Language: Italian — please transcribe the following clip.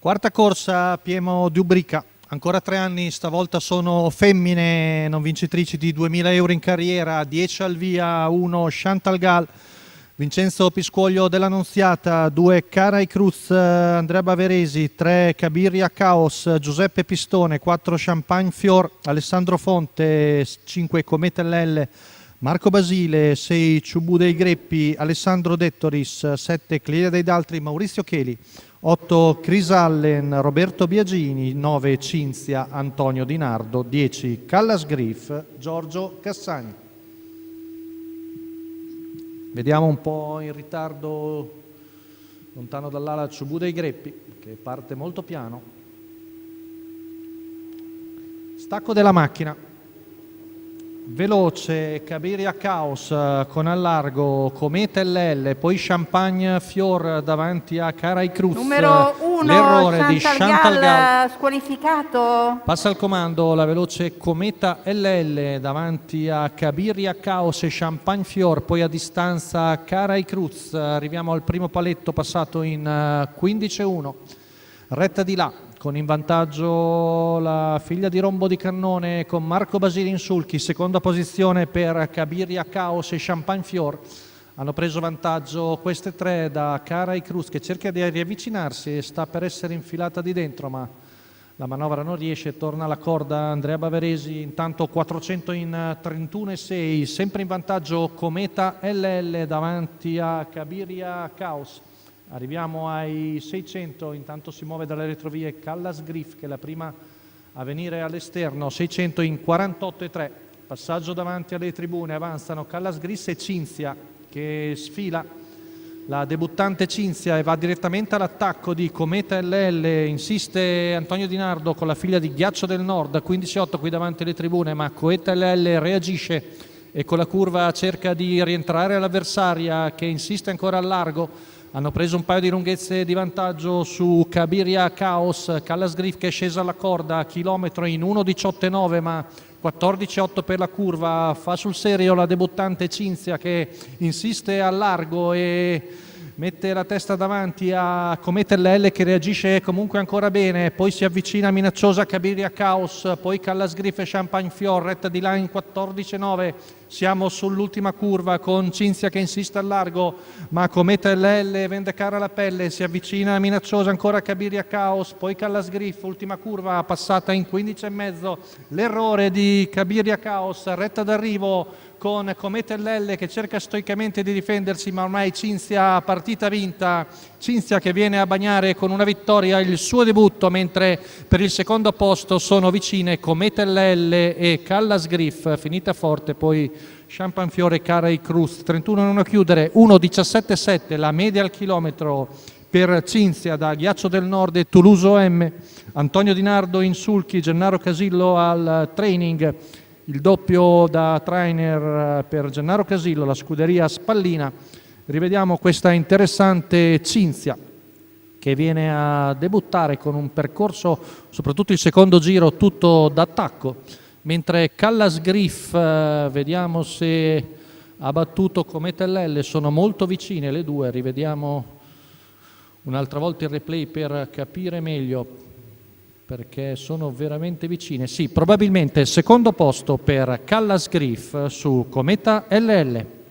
Quarta corsa, Piemo di Ubrica. Ancora 3 anni, stavolta sono femmine, non vincitrici di 2000 euro in carriera, 10 al via, 1 Chantal Gal, Vincenzo Piscuoglio dell'Annunziata, 2 Carai Cruz, Andrea Baveresi, 3 Cabiria Caos, Giuseppe Pistone, 4 Champagne Fior, Alessandro Fonte, 5 Cometellelle, Marco Basile, 6 Ciubù dei Greppi, Alessandro Dettoris, 7 Clelia dei Daltri, Maurizio Cheli, 8 Chris Allen, Roberto Biagini, 9 Cinzia, Antonio Di Nardo, 10 Callas Griff, Giorgio Cassani. Vediamo un po' in ritardo, lontano dall'ala, Ciubù dei Greppi, che parte molto piano. Stacco della macchina. Veloce, Cabiria Caos con al largo, Cometa LL, poi Champagne Fior davanti a Carai Cruz. Numero 1, l'errore di Chantal Gal. squalificato. Passa al comando la veloce Cometa LL davanti a Cabiria Caos e Champagne Fior, poi a distanza Carai Cruz. Arriviamo al primo paletto passato in 15-1. Retta di là, con in vantaggio la figlia di Rombo di Cannone con Marco Basili in sulchi, seconda posizione per Cabiria Caos e Champagne Fior. Hanno preso vantaggio queste tre da Carai Cruz, che cerca di riavvicinarsi e sta per essere infilata di dentro, ma la manovra non riesce. Torna alla corda Andrea Baveresi, intanto 400 in 31,6, sempre in vantaggio Cometa LL davanti a Cabiria Caos. Arriviamo ai 600, intanto si muove dalle retrovie Callas Griff, che è la prima a venire all'esterno, 600 in 48,3. Passaggio davanti alle tribune, avanzano Callas Griff e Cinzia, che sfila la debuttante Cinzia e va direttamente all'attacco di Cometa LL. Insiste Antonio Di Nardo con la figlia di Ghiaccio del Nord, 15,8 qui davanti alle tribune, ma Cometa LL reagisce e con la curva cerca di rientrare all'avversaria, che insiste ancora al largo. Hanno preso un paio di lunghezze di vantaggio su Cabiria Caos, Callas Griff che è scesa alla corda a chilometro in 1,18,9, ma 14,8 per la curva. Fa sul serio la debuttante Cinzia, che insiste al largo e mette la testa davanti a Cometa LL, che reagisce comunque ancora bene, poi si avvicina minacciosa Cabiria Caos, poi Callas Griff e Champagne Fior, retta di là in 14,9. Siamo sull'ultima curva con Cinzia che insiste al largo, ma Cometa LL vende cara la pelle, si avvicina minacciosa ancora Cabiria Caos, poi Callas Griff, ultima curva passata in 15,5. L'errore di Cabiria Caos, retta d'arrivo con Cometa LL che cerca stoicamente di difendersi, ma ormai Cinzia partita vinta. Cinzia che viene a bagnare con una vittoria il suo debutto, mentre per il secondo posto sono vicine Cometa LL e Callas Griff, finita forte poi Champagne Fiore e Carai Cruz. 31 a chiudere, 1,17,7 la media al chilometro per Cinzia da Ghiaccio del Nord e Toulouse OM. Antonio Di Nardo in sulchi, Gennaro Casillo al training. Il doppio da trainer per Gennaro Casillo, la scuderia Spallina. Rivediamo questa interessante Cinzia che viene a debuttare con un percorso, soprattutto il secondo giro, tutto d'attacco, mentre Callas Griff, vediamo se ha battuto Cometa LL, sono molto vicine le due. Rivediamo un'altra volta il replay per capire meglio, perché sono veramente vicine. Sì, probabilmente secondo posto per Callas Griff su Cometa LL.